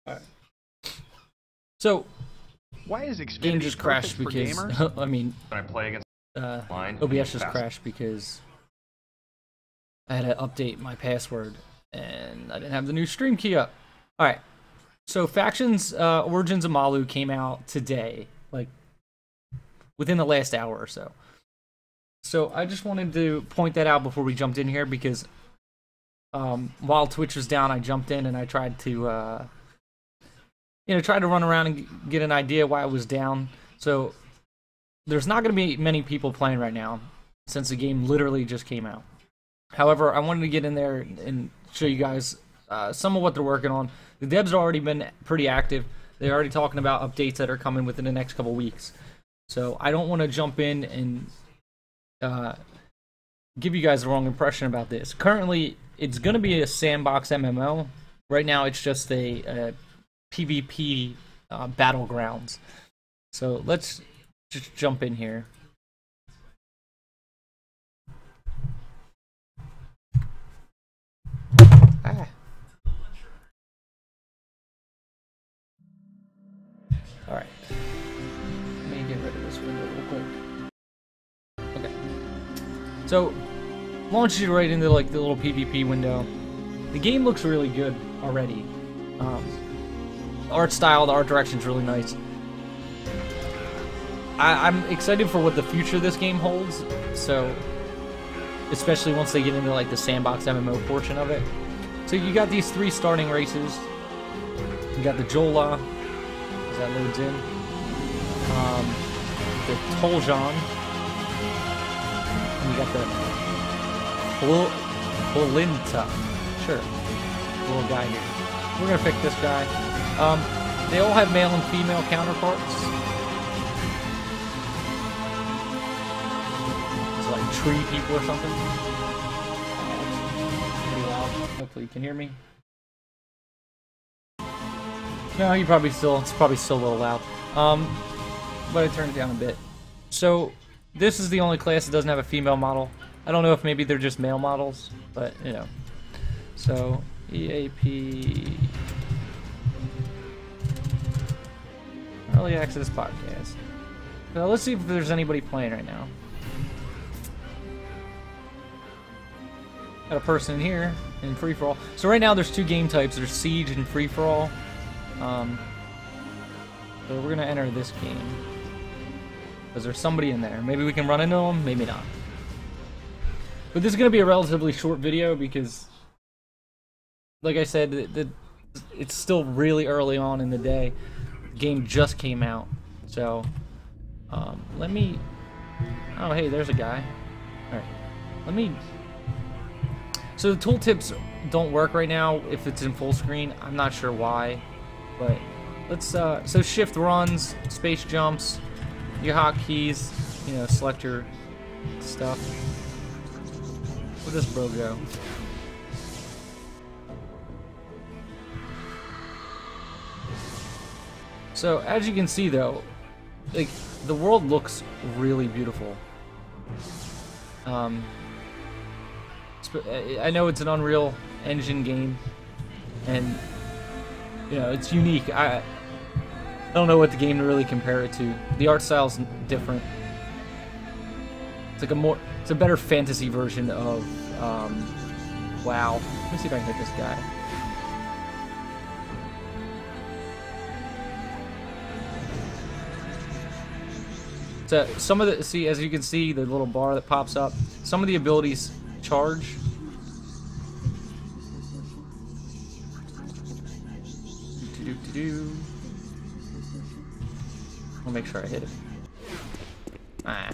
Alright. So, why is Xfinity game just crashed for because gamers? I mean, When I play against OBS just crashed because I had to update my password and I didn't have the new stream key up. Alright, so Factions Origins of Malu came out today, like within the last hour or so. So I just wanted to point that out before we jumped in here because while Twitch was down, I jumped in and I tried to tried to run around and get an idea why it was down. So there's not going to be many people playing right now since the game literally just came out. However, I wanted to get in there and show you guys some of what they're working on. The devs have already been pretty active. They're already talking about updates that are coming within the next couple weeks. So I don't want to jump in and give you guys the wrong impression about this. Currently, it's going to be a sandbox MMO. Right now, it's just a PvP battlegrounds. So let's just jump in here. Alright. Let me get rid of this window real quick. Okay. So, launches you right into like the little PvP window. The game looks really good already. The art style, the art direction is really nice. I'm excited for what the future of this game holds. So, especially once they get into like the sandbox MMO portion of it. So you got these 3 starting races. You got the Jola, as that loads in. The Toljan. And you got the Bolinta. Sure. Little guy here. We're gonna pick this guy. They all have male and female counterparts. It's like tree people or something. Pretty loud. Hopefully you can hear me. No, it's probably still a little loud. But I turned it down a bit. So this is the only class that doesn't have a female model. I don't know if maybe they're just male models, but you know. So EAP Early Access Podcast. So let's see if there's anybody playing right now. Got a person in here in free for all. So right now there's 2 game types. There's Siege and free for all. So we're gonna enter this game because there's somebody in there. Maybe we can run into them. Maybe not. But this is gonna be a relatively short video because, like I said, it's still really early on in the day. The game just came out, so let me. Oh, hey, there's a guy. All right, let me. So the tooltips don't work right now if it's in full screen. I'm not sure why, but let's. So shift runs, space jumps, your hotkeys. You know, select your stuff. Where'd this bro go? So as you can see, though, like the world looks really beautiful. I know it's an Unreal Engine game, and you know it's unique. I don't know what the game to really compare it to. The art style's different. It's like it's a better fantasy version of WoW. Let me see if I can hit this guy. So some of the, as you can see, the little bar that pops up, some of the abilities charge. I'll make sure I hit it. Ah.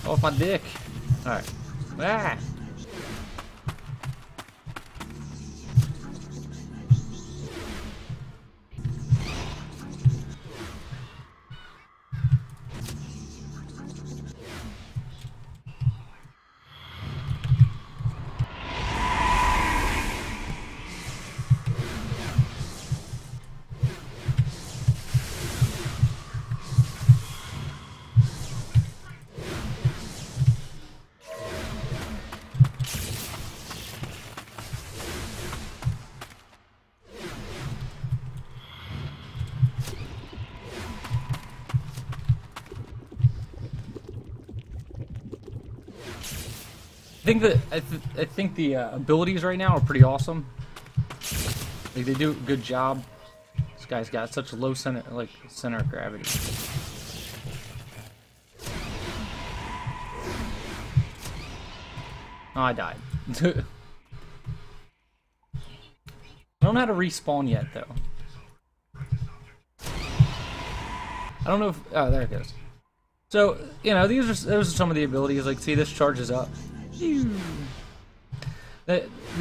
Off my dick. Alright. Ah! I think the abilities right now are pretty awesome. Like they do a good job. This guy's got such a low center of gravity. Oh, I died. I don't know how to respawn yet, though. I don't know if... Oh, there it goes. So, you know, those are some of the abilities. Like, see, this charges up. The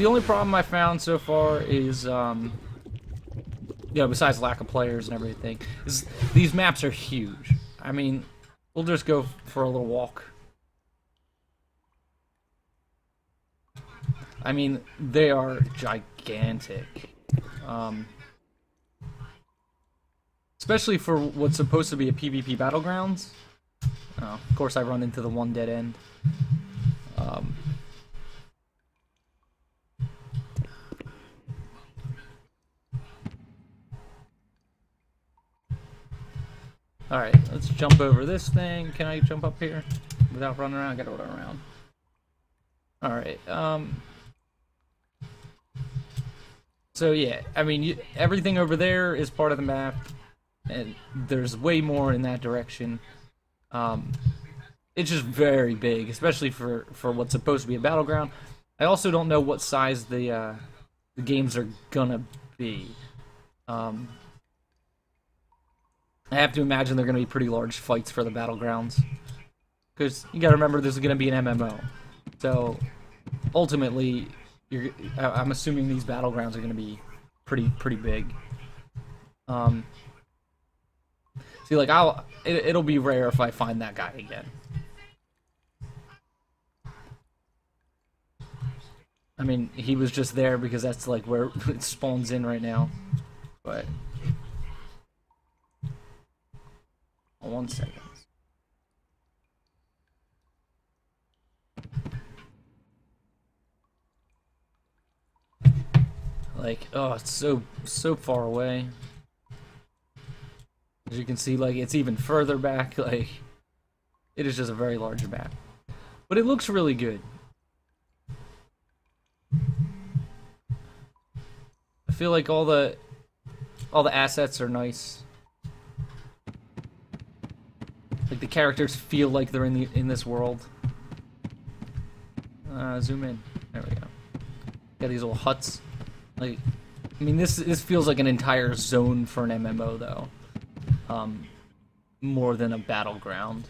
only problem I found so far is, you know, besides lack of players and everything, is these maps are huge. I mean, we'll just go for a little walk. I mean, they are gigantic. Especially for what's supposed to be a PvP battlegrounds. Oh, of course, I run into the one dead end. Alright, let's jump over this thing. Can I jump up here without running around? I gotta run around. Alright, so yeah, I mean, everything over there is part of the map, and there's way more in that direction. It's just very big, especially for what's supposed to be a battleground. I also don't know what size the games are gonna be. I have to imagine they're gonna be pretty large fights for the battlegrounds, because you gotta remember this is gonna be an MMO. So ultimately, I'm assuming these battlegrounds are going to be pretty big. See, like it'll be rare if I find that guy again. I mean, he was just there because that's like where it spawns in right now. But 1 second. Like, oh, it's so far away. As you can see, like, it's even further back. Like, it is just a very large map. But it looks really good. I feel like all the assets are nice. Like, the characters feel like they're in this world. Zoom in. There we go. Got these little huts. Like, I mean, this feels like an entire zone for an MMO, though. More than a battleground.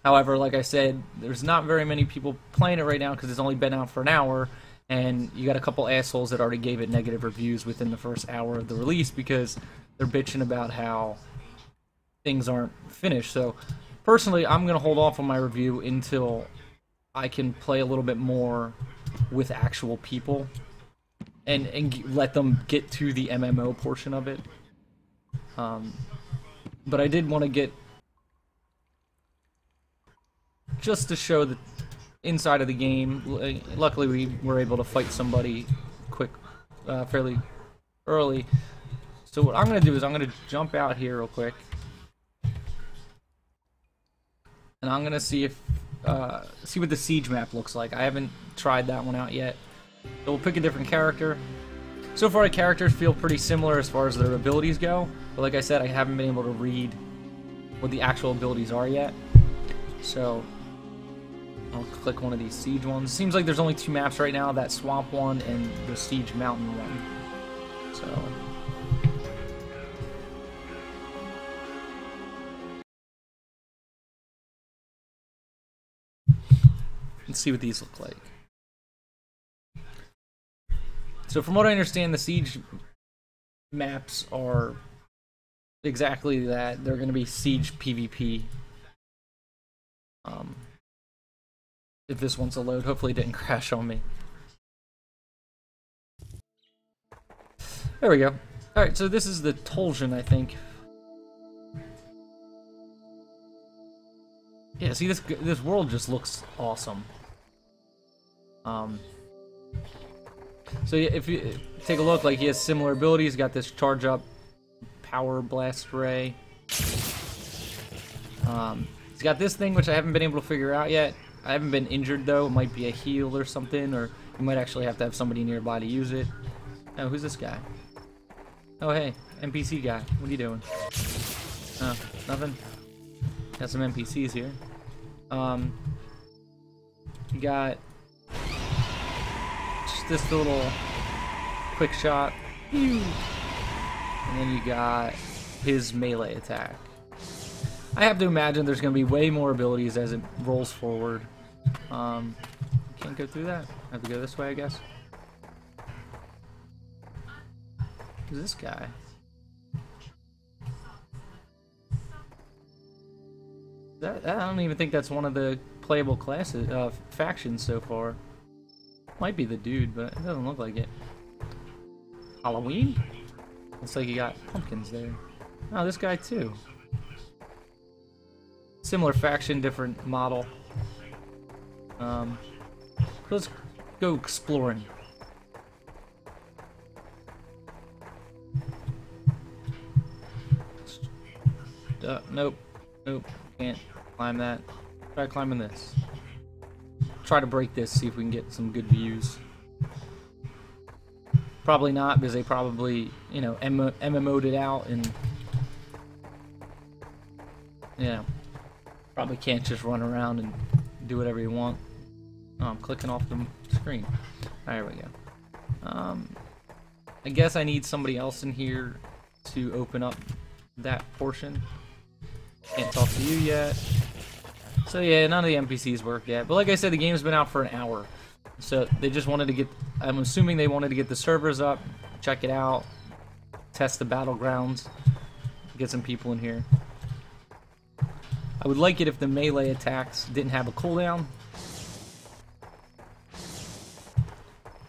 However, like I said, there's not very many people playing it right now because it's only been out for an hour, and you got a couple assholes that already gave it negative reviews within the first hour of the release because they're bitching about how things aren't finished. So, personally, I'm going to hold off on my review until I can play a little bit more with actual people and let them get to the MMO portion of it. But I did want to get just to show the inside of the game. Luckily, we were able to fight somebody fairly early. So what I'm going to do is I'm going to jump out here real quick, and I'm going to see what the siege map looks like. I haven't tried that one out yet. So we'll pick a different character. So far, the characters feel pretty similar as far as their abilities go. But like I said, I haven't been able to read what the actual abilities are yet. So I'll click one of these siege ones. Seems like there's only 2 maps right now, that swamp one and the siege mountain one. So let's see what these look like. So from what I understand, the siege maps are exactly that. They're going to be siege PvP. If this one's a load, hopefully it didn't crash on me. There we go. Alright, so this is the Toljan, I think. Yeah, see, this world just looks awesome. So yeah, if you take a look, like, he has similar abilities. He's got this charge up power blast ray. He's He's got this thing which I haven't been able to figure out yet. I haven't been injured though. It might be a heal or something, or you might actually have to have somebody nearby to use it. Oh, who's this guy? Oh, hey, NPC guy. What are you doing? Oh, nothing. Got some NPCs here. You got just this little quick shot. And then you got his melee attack. I have to imagine there's going to be way more abilities as it rolls forward. Can't go through that. I have to go this way, I guess. Who's this guy? I don't even think that's one of the playable classes, factions so far. Might be the dude, but it doesn't look like it. Halloween? Looks like you got pumpkins there. Oh, this guy too. Similar faction, different model. Let's go exploring. Nope. Nope. Can't climb that. Try climbing this. Try to break this, see if we can get some good views. Probably not, because they probably, you know, MMO'd it out and, you know, probably can't just run around and do whatever you want. Oh, I'm clicking off the screen. There we go. I guess I need somebody else in here to open up that portion. Can't talk to you yet. So yeah, none of the NPCs work yet. But like I said, the game's been out for an hour. So they just wanted to get, I'm assuming they wanted to get the servers up, check it out, test the battlegrounds, get some people in here. I would like it if the melee attacks didn't have a cooldown.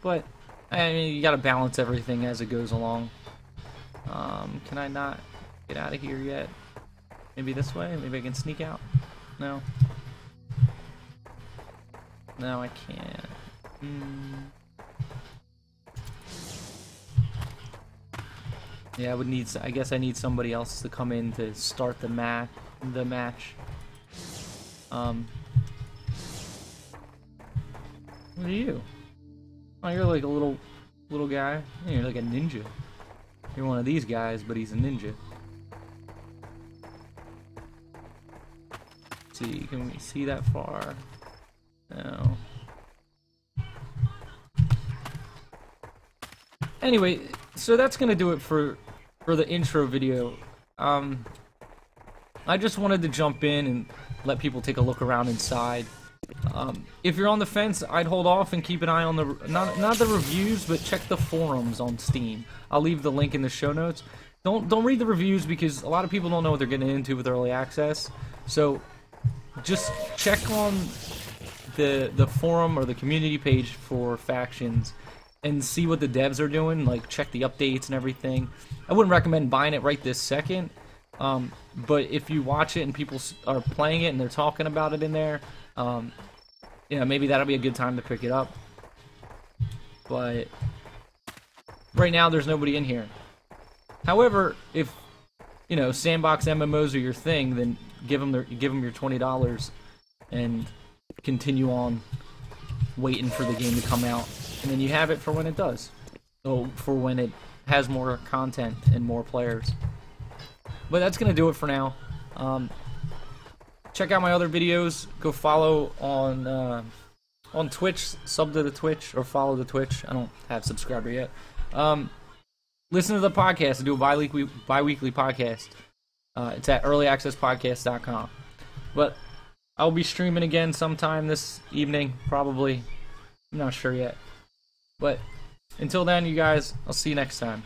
But, I mean, you gotta balance everything as it goes along. Can I not get out of here yet? Maybe this way? Maybe I can sneak out? No. No, I can't. Yeah, I guess I need somebody else to come in to start the match. What are you? Oh, you're like a little guy. Yeah, you're like a ninja. You're one of these guys, but he's a ninja. Let's see, can we see that far? No. Anyway, so that's gonna do it for the intro video. I just wanted to jump in and let people take a look around inside. If you're on the fence, I'd hold off and keep an eye on the not the reviews, but check the forums on Steam. I'll leave the link in the show notes. Don't read the reviews because a lot of people don't know what they're getting into with early access. So just check on the forum or the community page for factions and see what the devs are doing, like check the updates and everything. I wouldn't recommend buying it right this second, but if you watch it and people are playing it and they're talking about it in there, you know, maybe that'll be a good time to pick it up. But right now there's nobody in here. However, if you know sandbox MMOs are your thing, then give them your $20 and continue on waiting for the game to come out. And then you have it for when it does. So for when it has more content and more players. But that's gonna do it for now. Check out my other videos. Go follow on Twitch. Sub to the Twitch or follow the Twitch. I don't have a subscriber yet. Listen to the podcast. I do a bi-weekly podcast. It's at earlyaccesspodcast.com. But I'll be streaming again sometime this evening, probably. I'm not sure yet. But until then, you guys, I'll see you next time.